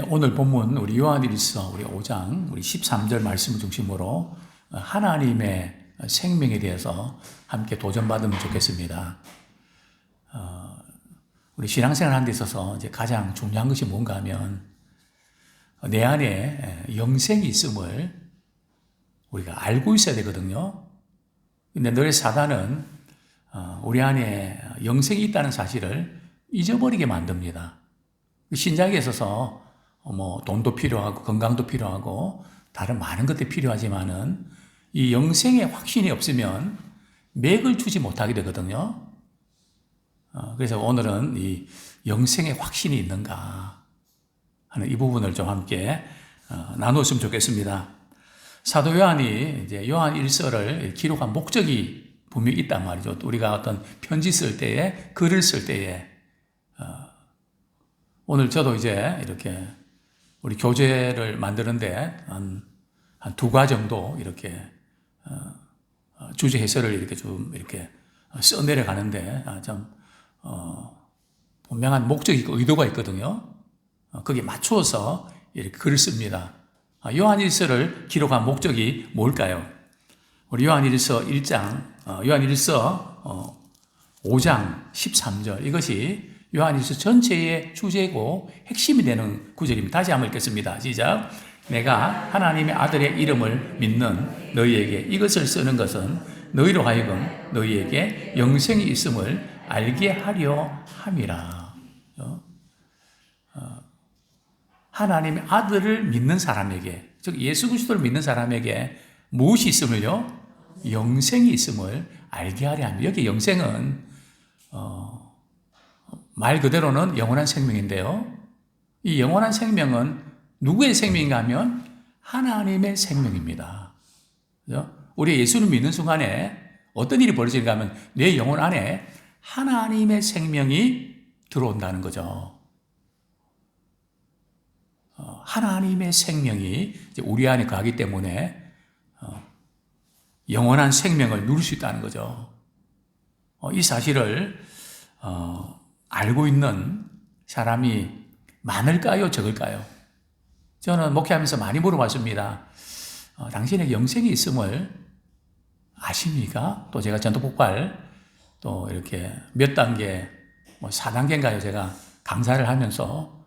오늘 본문 우리 요한일서 우리 5장 우리 13절 말씀을 중심으로 하나님의 생명에 대해서 함께 도전받으면 좋겠습니다. 우리 신앙생활 하는 데 있어서 이제 가장 중요한 것이 뭔가 하면 내 안에 영생이 있음을 우리가 알고 있어야 되거든요. 근데 늘 사단은 우리 안에 영생이 있다는 사실을 잊어버리게 만듭니다. 신자에게 있어서 돈도 필요하고 건강도 필요하고 다른 많은 것들이 필요하지만은 이 영생의 확신이 없으면 맥을 주지 못하게 되거든요. 그래서 오늘은 이 영생의 확신이 있는가 하는 이 부분을 좀 함께 나눴으면 좋겠습니다. 사도 요한이 이제 요한 일서를 기록한 목적이 분명히 있단 말이죠. 우리가 어떤 편지 쓸 때에, 글을 쓸 때에, 오늘 저도 이제 이렇게 우리 교재를 만드는데 한 두 과 정도 이렇게 주제 해설을 이렇게 좀 이렇게 써내려 가는데 좀 분명한 목적이 있고 의도가 있거든요. 거기에 맞추어서 이렇게 글을 씁니다. 요한일서를 기록한 목적이 뭘까요? 우리 요한일서 1장, 요한일서 5장 13절 이것이 요한일서 전체의 주제고 핵심이 되는 구절입니다. 다시 한번 읽겠습니다. 시작. 내가 하나님의 아들의 이름을 믿는 너희에게 이것을 쓰는 것은 너희로 하여금 너희에게 영생이 있음을 알게 하려 함이라. 하나님의 아들을 믿는 사람에게, 즉 예수 그리스도를 믿는 사람에게 무엇이 있음을요? 영생이 있음을 알게 하려 합니다. 여기 영생은 말 그대로는 영원한 생명인데요. 이 영원한 생명은 누구의 생명인가 하면 하나님의 생명입니다. 그렇죠? 우리 예수를 믿는 순간에 어떤 일이 벌어지는가 하면 내 영혼 안에 하나님의 생명이 들어온다는 거죠. 하나님의 생명이 우리 안에 가기 때문에 영원한 생명을 누릴 수 있다는 거죠. 이 사실을 알고 있는 사람이 많을까요? 적을까요? 저는 목회하면서 많이 물어봤습니다. 당신에게 영생이 있음을 아십니까? 또 제가 전도폭발 또 이렇게 몇 단계, 4단계인가요? 제가 강사를 하면서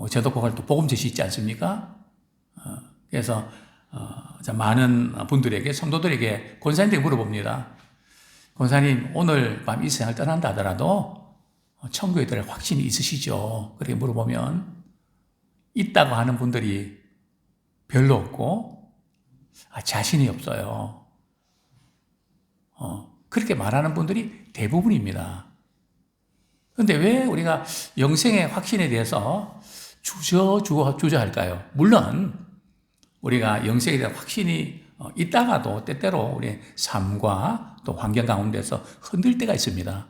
전도폭발 또 복음 제시 있지 않습니까? 그래서 많은 분들에게, 성도들에게, 권사님들에게 물어봅니다. 권사님, 오늘 밤 이 세상을 떠난다 하더라도 천국에 대한 확신이 있으시죠? 그렇게 물어보면 있다고 하는 분들이 별로 없고 자신이 없어요. 그렇게 말하는 분들이 대부분입니다. 그런데 왜 우리가 영생의 확신에 대해서 주저할까요? 물론 우리가 영생에 대한 확신이 있다가도 때때로 우리 삶과 또 환경 가운데서 흔들 때가 있습니다.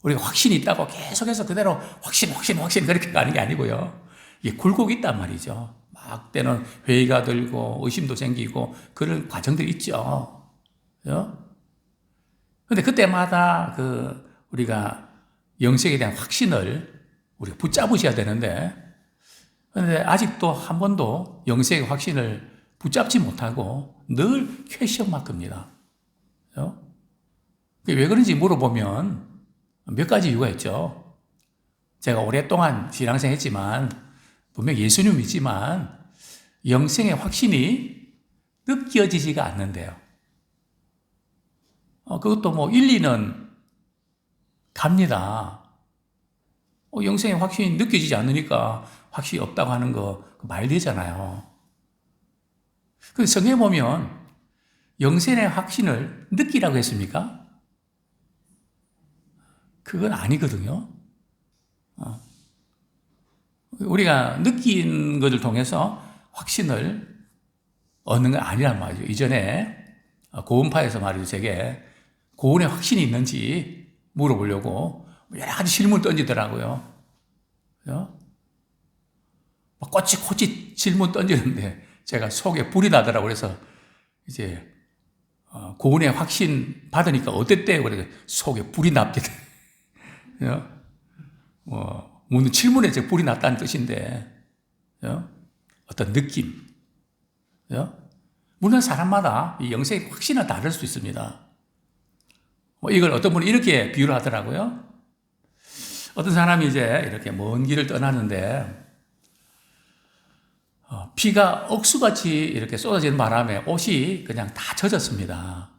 우리가 확신이 있다고 계속해서 그대로 확신 그렇게 가는 게 아니고요. 이게 굴곡이 있단 말이죠. 막 때는 회의가 들고 의심도 생기고 그런 과정들이 있죠. 그런데 그때마다 우리가 영생에 대한 확신을 우리가 붙잡으셔야 되는데, 그런데 아직도 한 번도 영생의 확신을 붙잡지 못하고 늘 퀘스천 마크입니다. 왜 그런지 물어보면 몇 가지 이유가 있죠. 제가 오랫동안 신앙생활 했지만 분명 예수님 믿지만 영생의 확신이 느껴지지가 않는데요. 그것도 1, 2는 갑니다. 영생의 확신이 느껴지지 않으니까 확신이 없다고 하는 거 말 되잖아요. 근데 성경에 보면 영생의 확신을 느끼라고 했습니까? 그건 아니거든요. 우리가 느낀 것을 통해서 확신을 얻는 건 아니란 말이죠. 이전에 고음파에서 말이죠. 제게 고운의 확신이 있는지 물어보려고 여러 가지 질문을 던지더라고요. 꼬치꼬치 질문 던지는데 제가 속에 불이 나더라고요. 그래서 이제 고운의 확신 받으니까 어땠대요? 그래서 속에 불이 납니다. 묻는 질문에 즉 불이 났다는 뜻인데, 어떤 느낌. 물론 사람마다 이 영생의 확신은 다를 수 있습니다. 이걸 어떤 분이 이렇게 비유를 하더라고요. 어떤 사람이 이제 이렇게 먼 길을 떠나는데, 비가 억수같이 이렇게 쏟아지는 바람에 옷이 그냥 다 젖었습니다.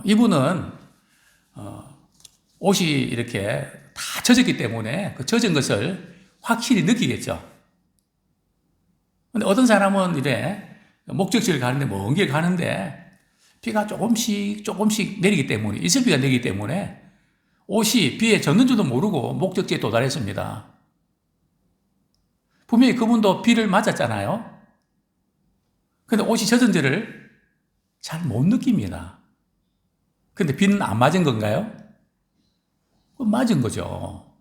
이분은 옷이 이렇게 다 젖었기 때문에 그 젖은 것을 확실히 느끼겠죠. 근데 어떤 사람은 이래 목적지를 가는데 먼 길 가는데 비가 조금씩 내리기 때문에, 이슬비가 내리기 때문에 옷이 비에 젖는 줄도 모르고 목적지에 도달했습니다. 분명히 그분도 비를 맞았잖아요. 근데 옷이 젖은지를 잘 못 느낍니다. 근데 비는 안 맞은 건가요? 맞은 거죠.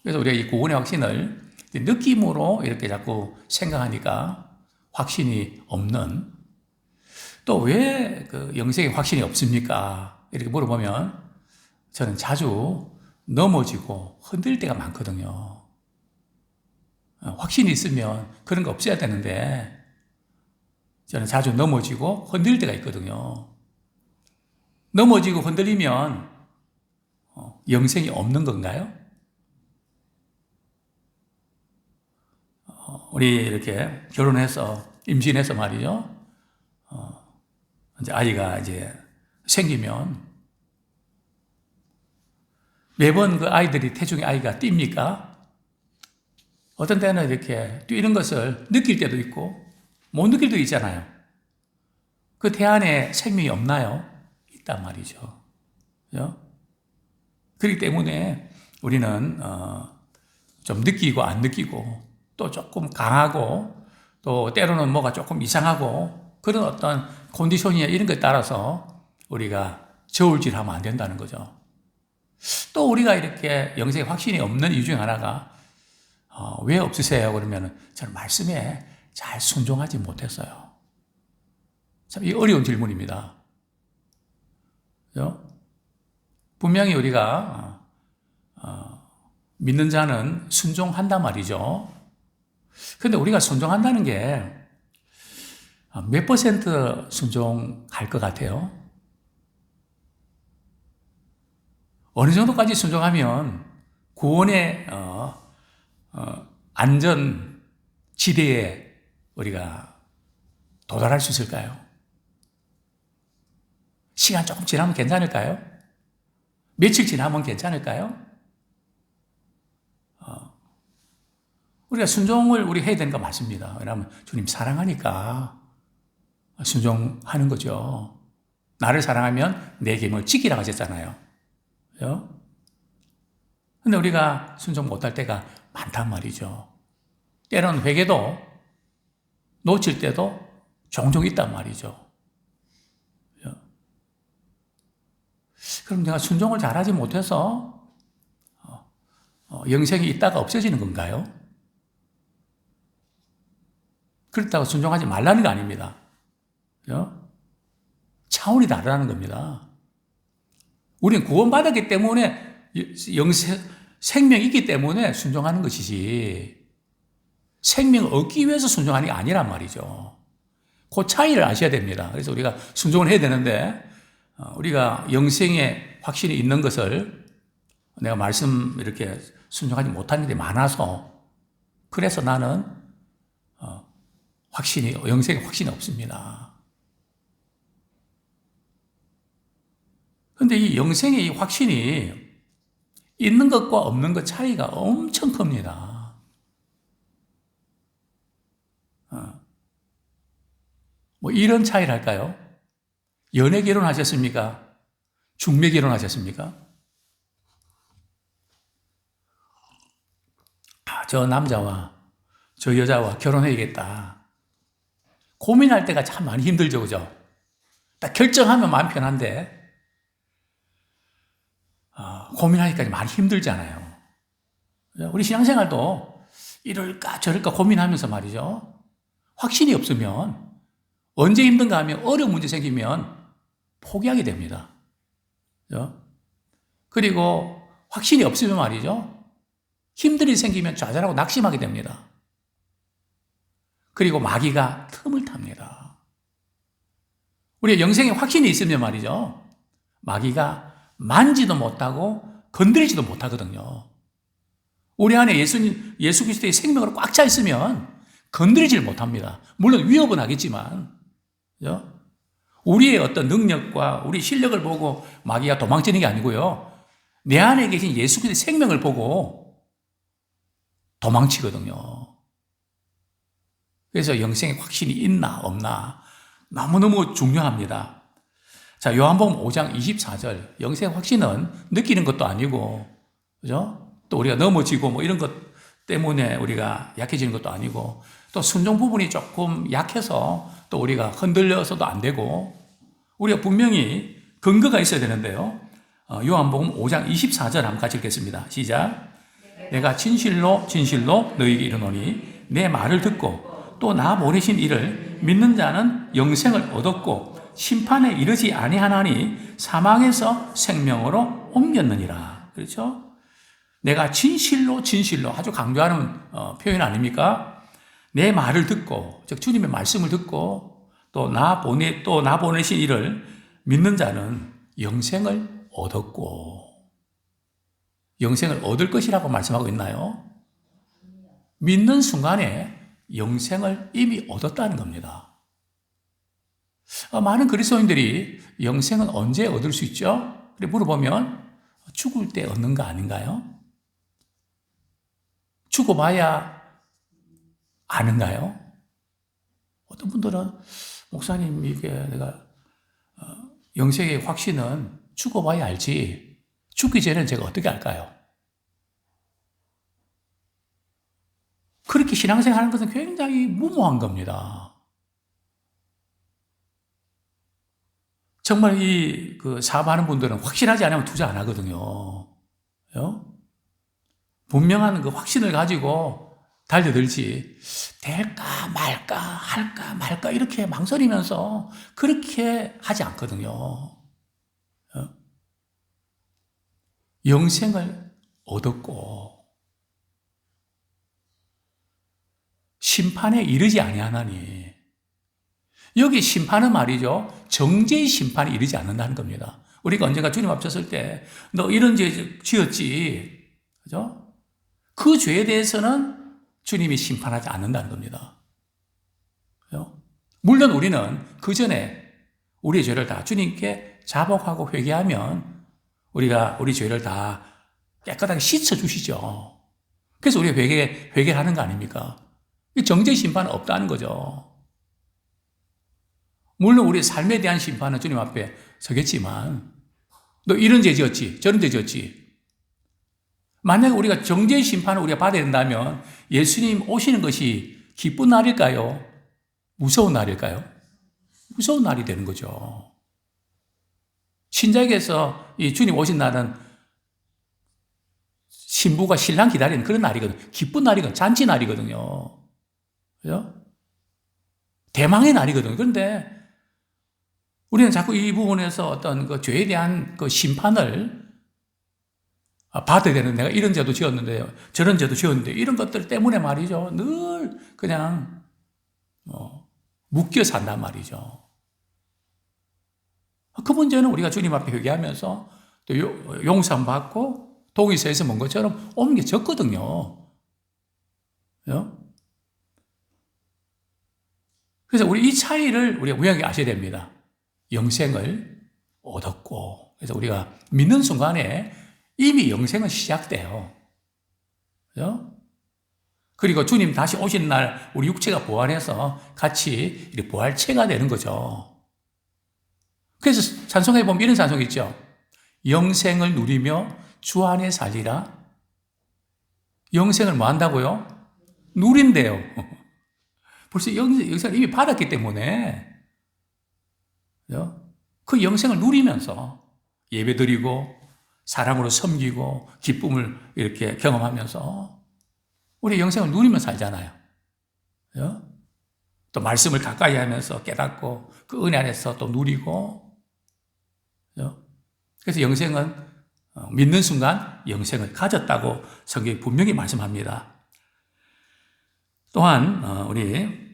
그래서 우리가 이 구원의 확신을 느낌으로 이렇게 자꾸 생각하니까 확신이 없는, 또 왜 그 영생의 확신이 없습니까? 이렇게 물어보면 저는 자주 넘어지고 흔들릴 때가 많거든요. 확신이 있으면 그런 거 없어야 되는데 저는 자주 넘어지고 흔들릴 때가 있거든요. 넘어지고 흔들리면 영생이 없는 건가요? 우리 이렇게 결혼해서 임신해서 말이죠. 이제 아이가 이제 생기면 매번 그 아이들이, 태중의 아이가 뜁니까? 어떤 때는 이렇게 뛰는 것을 느낄 때도 있고 못 느낄 때도 있잖아요. 그 태 안에 생명이 없나요? 있단 말이죠. 그렇기 때문에 우리는 좀 느끼고 안 느끼고 또 조금 강하고 또 때로는 뭐가 조금 이상하고 그런 어떤 컨디션이나 이런 것에 따라서 우리가 저울질하면 안 된다는 거죠. 또 우리가 이렇게 영생에 확신이 없는 이유 중에 하나가 왜 없으세요? 그러면 저는 말씀에 잘 순종하지 못했어요. 참 이 어려운 질문입니다. 분명히 우리가 믿는 자는 순종한단 말이죠. 그런데 우리가 순종한다는 게 몇 퍼센트 순종할 것 같아요? 어느 정도까지 순종하면 구원의 안전 지대에 우리가 도달할 수 있을까요? 시간 조금 지나면 괜찮을까요? 며칠 지나면 괜찮을까요? 우리가 순종을 우리 해야 되는 거 맞습니다. 왜냐하면 주님 사랑하니까 순종하는 거죠. 나를 사랑하면 내 계명을 지키라고 하셨잖아요. 근데 우리가 순종 못할 때가 많단 말이죠. 때로는 회개도 놓칠 때도 종종 있단 말이죠. 그럼 내가 순종을 잘하지 못해서 영생이 있다가 없어지는 건가요? 그렇다고 순종하지 말라는 거 아닙니다. 차원이 다르다는 겁니다. 우리는 구원받았기 때문에 생명이 있기 때문에 순종하는 것이지 생명을 얻기 위해서 순종하는 게 아니란 말이죠. 그 차이를 아셔야 됩니다. 그래서 우리가 순종을 해야 되는데 우리가 영생에 확신이 있는 것을 내가 말씀 이렇게 순종하지 못하는 게 많아서 그래서 나는 영생에 확신이 없습니다. 그런데 이 영생의 이 확신이 있는 것과 없는 것 차이가 엄청 큽니다. 뭐 이런 차이랄까요? 연애 결혼하셨습니까? 중매 결혼하셨습니까? 저 남자와 저 여자와 결혼해야겠다. 고민할 때가 참 많이 힘들죠, 그죠? 딱 결정하면 마음 편한데 고민하기까지 많이 힘들잖아요. 우리 신앙생활도 이럴까 저럴까 고민하면서 말이죠. 확신이 없으면 언제 힘든가 하면 어려운 문제 생기면 포기하게 됩니다. 그리고 확신이 없으면 말이죠. 힘들이 생기면 좌절하고 낙심하게 됩니다. 그리고 마귀가 틈을 탑니다. 우리의 영생에 확신이 있으면 말이죠. 마귀가 만지도 못하고 건드리지도 못하거든요. 우리 안에 예수 그리스도의 생명으로 꽉 차 있으면 건드리질 못합니다. 물론 위협은 하겠지만, 그죠? 우리의 어떤 능력과 우리 실력을 보고 마귀가 도망치는 게 아니고요. 내 안에 계신 예수 그리스도의 생명을 보고 도망치거든요. 그래서 영생의 확신이 있나 없나 너무너무 중요합니다. 자, 요한복음 5장 24절. 영생 확신은 느끼는 것도 아니고, 그죠? 또 우리가 넘어지고 뭐 이런 것 때문에 우리가 약해지는 것도 아니고, 또 순종 부분이 조금 약해서 또 우리가 흔들려서도 안 되고, 우리가 분명히 근거가 있어야 되는데요. 요한복음 5장 24절 한번 같이 읽겠습니다. 시작. 내가 진실로 진실로 너희에게 이르노니 내 말을 듣고 또 나 보내신 이를 믿는 자는 영생을 얻었고 심판에 이르지 아니하나니 사망에서 생명으로 옮겼느니라. 그렇죠? 내가 진실로 진실로 아주 강조하는 표현 아닙니까? 내 말을 듣고, 즉 주님의 말씀을 듣고 또 나 보내신 이를 믿는 자는 영생을 얻었고, 영생을 얻을 것이라고 말씀하고 있나요? 믿는 순간에 영생을 이미 얻었다는 겁니다. 많은 그리스도인들이 영생은 언제 얻을 수 있죠? 그래 물어보면 죽을 때 얻는 거 아닌가요? 죽어봐야 아는가요? 어떤 분들은 목사님 이게 내가 영생의 확신은 죽어봐야 알지 죽기 전에는 제가 어떻게 알까요? 그렇게 신앙생활 하는 것은 굉장히 무모한 겁니다. 정말 사업하는 분들은 확신하지 않으면 투자 안 하거든요. 분명한 그 확신을 가지고 달려들지, 될까 말까, 할까 말까, 이렇게 망설이면서 그렇게 하지 않거든요. 영생을 얻었고, 심판에 이르지 아니하나니. 여기 심판은 말이죠. 정죄의 심판에 이르지 않는다는 겁니다. 우리가 언젠가 주님 앞 섰을 때, 너 이런 죄 지었지. 그죠? 그 죄에 대해서는 주님이 심판하지 않는다는 겁니다. 그죠? 물론 우리는 그 전에 우리의 죄를 다 주님께 자복하고 회개하면 우리가 우리 죄를 다 깨끗하게 씻어주시죠. 그래서 우리가 회개하는 거 아닙니까? 정죄 심판은 없다는 거죠. 물론 우리의 삶에 대한 심판은 주님 앞에 서겠지만, 너 이런 죄 지었지, 저런 죄 지었지. 만약에 우리가 정죄의 심판을 우리가 받아야 된다면 예수님 오시는 것이 기쁜 날일까요? 무서운 날일까요? 무서운 날이 되는 거죠. 신자에게서 이 주님 오신 날은 신부가 신랑 기다리는 그런 날이거든요. 기쁜 날이거든요. 잔치 날이거든요. 그죠? 대망의 날이거든요. 그런데 우리는 자꾸 이 부분에서 어떤 그 죄에 대한 그 심판을 받아야 되는, 내가 이런 죄도 지었는데요, 저런 죄도 지었는데, 이런 것들 때문에 말이죠. 늘 그냥 묶여 산단 말이죠. 그 문제는 우리가 주님 앞에 회개하면서 또 용서함 받고 독이서에서 먼 것처럼 옮겨졌거든요. 그래서 우리 이 차이를 우리가 분명히 아셔야 됩니다. 영생을 얻었고, 그래서 우리가 믿는 순간에 이미 영생은 시작돼요. 그죠? 그리고 주님 다시 오신 날 우리 육체가 부활해서 같이 부활체가 되는 거죠. 그래서 찬송에 보면 이런 찬송이 있죠. 영생을 누리며 주 안에 살리라. 영생을 뭐 한다고요? 누린대요. 벌써 영생을 이미 받았기 때문에 그 영생을 누리면서 예배드리고 사랑으로 섬기고 기쁨을 이렇게 경험하면서 우리 영생을 누리며 살잖아요. 또 말씀을 가까이 하면서 깨닫고 그 은혜 안에서 또 누리고. 그래서 영생은 믿는 순간 영생을 가졌다고 성경이 분명히 말씀합니다. 또한 우리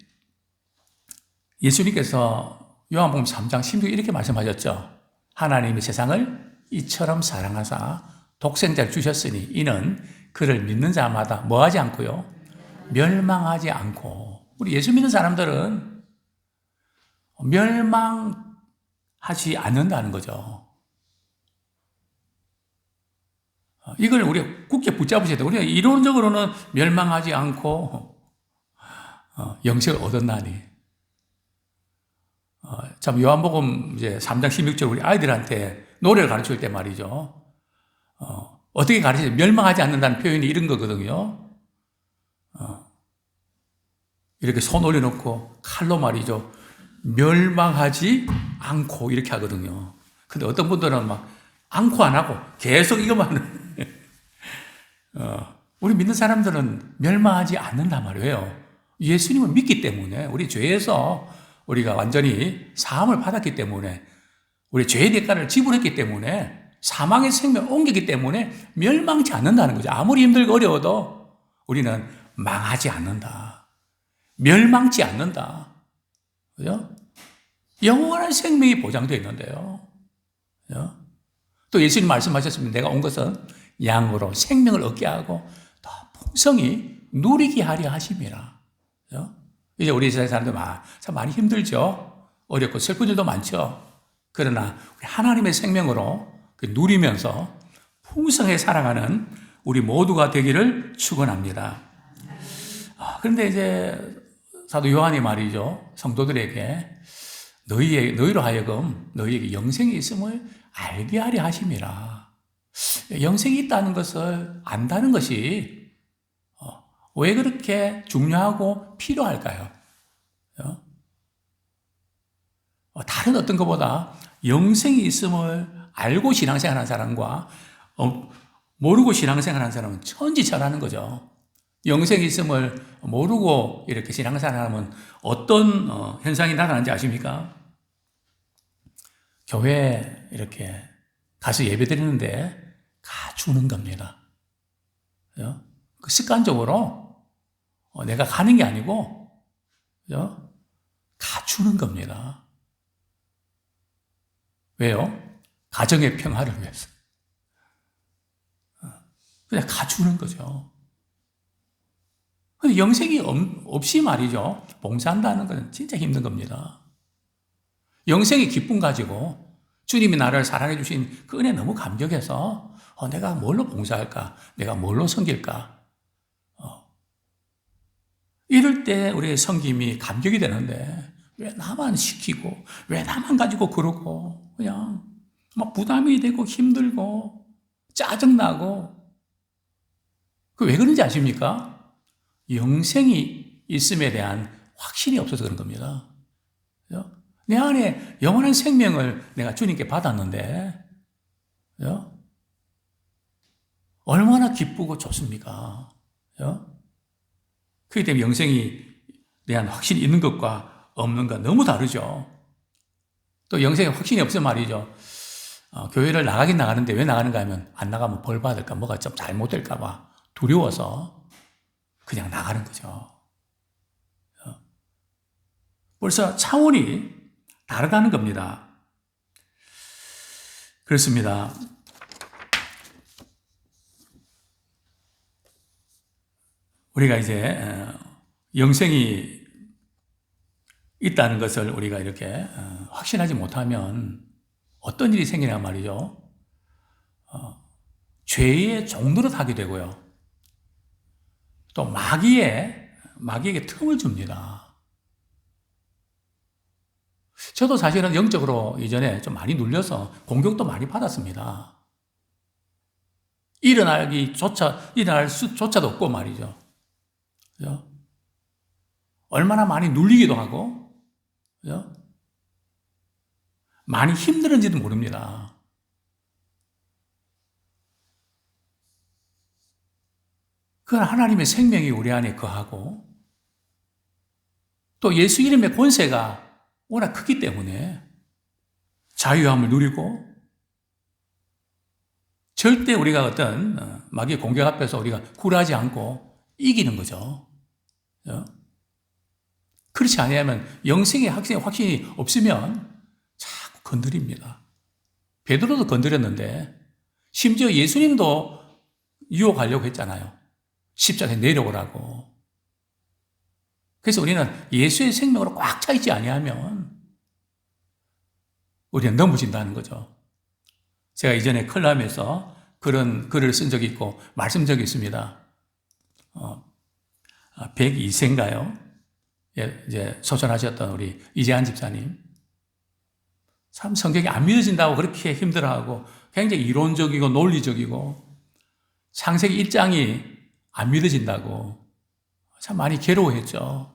예수님께서 요한복음 3장 16절 이렇게 말씀하셨죠. 하나님이 세상을 이처럼 사랑하사 독생자를 주셨으니 이는 그를 믿는 자마다 뭐하지 않고요? 멸망하지 않고. 우리 예수 믿는 사람들은 멸망하지 않는다는 거죠. 이걸 우리가 굳게 붙잡으셔야 돼요. 우리가 이론적으로는 멸망하지 않고 영생을 얻었나니. 참 요한복음 이제 3장 16절 우리 아이들한테 노래를 가르칠 때 말이죠. 어떻게 가르치죠? 멸망하지 않는다는 표현이 이런 거거든요. 이렇게 손 올려놓고 칼로 말이죠. 멸망하지 않고 이렇게 하거든요. 근데 어떤 분들은 막 않고 안 하고 계속 이것만 우리 믿는 사람들은 멸망하지 않는단 말이에요. 예수님을 믿기 때문에 우리 죄에서 우리가 완전히 사함을 받았기 때문에 우리 죄의 대가를 지불했기 때문에 사망의 생명을 옮기기 때문에 멸망치 않는다는 거죠. 아무리 힘들고 어려워도 우리는 망하지 않는다. 멸망치 않는다. 그죠? 영원한 생명이 보장되어 있는데요. 그죠? 또 예수님 말씀하셨습니다. 내가 온 것은 양으로 생명을 얻게 하고 더 풍성히 누리게 하려 하심이라. 그죠? 이제 우리 세상 사람들 참 많이 힘들죠. 어렵고 슬픈 일도 많죠. 그러나 하나님의 생명으로 누리면서 풍성하게 살아가는 우리 모두가 되기를 축원합니다. 그런데 이제 사도 요한이 말이죠. 성도들에게 너희로 하여금 너희에게 영생이 있음을 알게 하려 하심이라. 영생이 있다는 것을 안다는 것이 왜 그렇게 중요하고 필요할까요? 다른 어떤 것보다 영생이 있음을 알고 신앙생활하는 사람과 모르고 신앙생활하는 사람은 천지차라는 거죠. 영생이 있음을 모르고 이렇게 신앙생활하면 어떤 현상이 나타나는지 아십니까? 교회에 이렇게 가서 예배드리는데 가주는 겁니다. 그 습관적으로 내가 가는 게 아니고 가주는 겁니다. 왜요? 가정의 평화를 위해서. 그냥 가주는 거죠. 근데 영생이 없이 말이죠. 봉사한다는 것은 진짜 힘든 겁니다. 영생의 기쁨 가지고 주님이 나를 사랑해 주신 그 은혜 너무 감격해서 내가 뭘로 봉사할까? 내가 뭘로 섬길까? 이럴 때 우리의 섬김이 감격이 되는데 왜 나만 시키고 왜 나만 가지고 그러고 그냥 막 부담이 되고 힘들고 짜증나고 그 왜 그런지 아십니까? 영생이 있음에 대한 확신이 없어서 그런 겁니다. 그죠? 내 안에 영원한 생명을 내가 주님께 받았는데 그죠? 얼마나 기쁘고 좋습니까? 그죠? 그렇기 때문에 영생이 대한 확신이 있는 것과 없는 것 너무 다르죠. 또 영생에 확신이 없으면 말이죠. 교회를 나가긴 나가는데 왜 나가는가 하면 안 나가면 벌 받을까 뭐가 좀 잘못될까 봐 두려워서 그냥 나가는 거죠. 벌써 차원이 다르다는 겁니다. 그렇습니다. 우리가 이제 영생이 있다는 것을 우리가 이렇게 확신하지 못하면 어떤 일이 생기냐 말이죠. 죄의 종노릇 하게 되고요. 또 마귀에게 틈을 줍니다. 저도 사실은 영적으로 이전에 좀 많이 눌려서 공격도 많이 받았습니다. 일어날 수조차도 없고 말이죠. 그죠? 얼마나 많이 눌리기도 하고, 그죠? 많이 힘들은지도 모릅니다. 그건 하나님의 생명이 우리 안에 거하고, 또 예수 이름의 권세가 워낙 크기 때문에 자유함을 누리고, 절대 우리가 어떤 마귀의 공격 앞에서 우리가 굴하지 않고 이기는 거죠. 그렇지 않으면 영생의 확신이 없으면 자꾸 건드립니다. 베드로도 건드렸는데 심지어 예수님도 유혹하려고 했잖아요. 십자가에 내려오라고. 그래서 우리는 예수의 생명으로 꽉 차 있지 아니하면 우리는 넘어진다는 거죠. 제가 이전에 컬럼에서 그런 글을 쓴 적이 있고 말씀 적이 있습니다. 102세인가요? 이제 소천하셨던 우리 이재한 집사님. 참 성경이 안 믿어진다고 그렇게 힘들어하고 굉장히 이론적이고 논리적이고 창세기 1장이 안 믿어진다고 참 많이 괴로워했죠.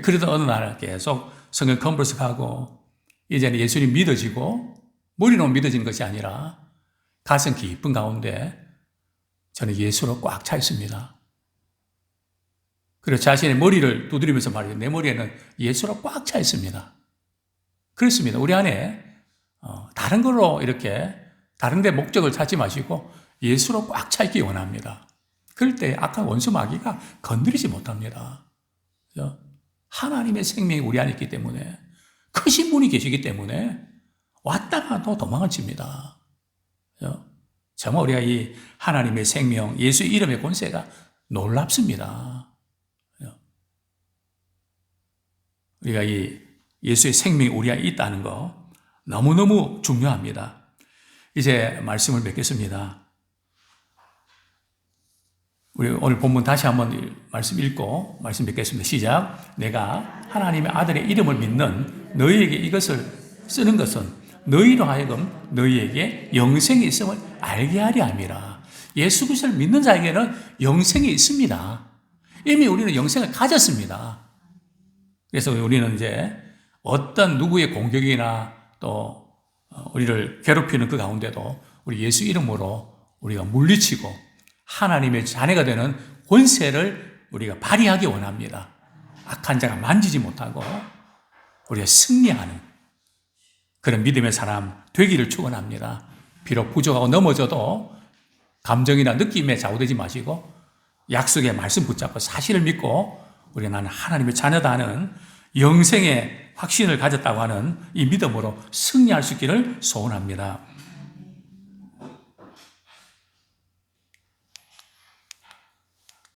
그러던 어느 날 계속 성경 컨버스 가고 이제는 예수님 믿어지고 머리로만 믿어지는 것이 아니라 가슴 깊은 가운데 저는 예수로 꽉 차 있습니다. 그리고 자신의 머리를 두드리면서 말해요. 내 머리에는 예수로 꽉 차 있습니다. 그렇습니다. 우리 안에 다른 걸로 이렇게 다른 데 목적을 찾지 마시고 예수로 꽉 차 있기 원합니다. 그럴 때 악한 원수 마귀가 건드리지 못합니다. 하나님의 생명이 우리 안에 있기 때문에 크신 분이 계시기 때문에 왔다가도 도망을 칩니다. 정말 우리가 이 하나님의 생명, 예수의 이름의 권세가 놀랍습니다. 우리가 이 예수의 생명이 우리 안에 있다는 거 너무너무 중요합니다. 이제 말씀을 맺겠습니다. 우리 오늘 본문 다시 한번 말씀 읽고 말씀 맺겠습니다. 시작. 내가 하나님의 아들의 이름을 믿는 너희에게 이것을 쓰는 것은 너희로 하여금 너희에게 영생이 있음을 알게 하려 함이라. 예수 그리스도를 믿는 자에게는 영생이 있습니다. 이미 우리는 영생을 가졌습니다. 그래서 우리는 이제 어떤 누구의 공격이나 또 우리를 괴롭히는 그 가운데도 우리 예수 이름으로 우리가 물리치고 하나님의 자녀가 되는 권세를 우리가 발휘하기 원합니다. 악한 자가 만지지 못하고 우리가 승리하는 그런 믿음의 사람 되기를 축원합니다. 비록 부족하고 넘어져도 감정이나 느낌에 좌우되지 마시고 약속의 말씀 붙잡고 사실을 믿고 우리가 나는 하나님의 자녀다 하는 영생의 확신을 가졌다고 하는 이 믿음으로 승리할 수 있기를 소원합니다.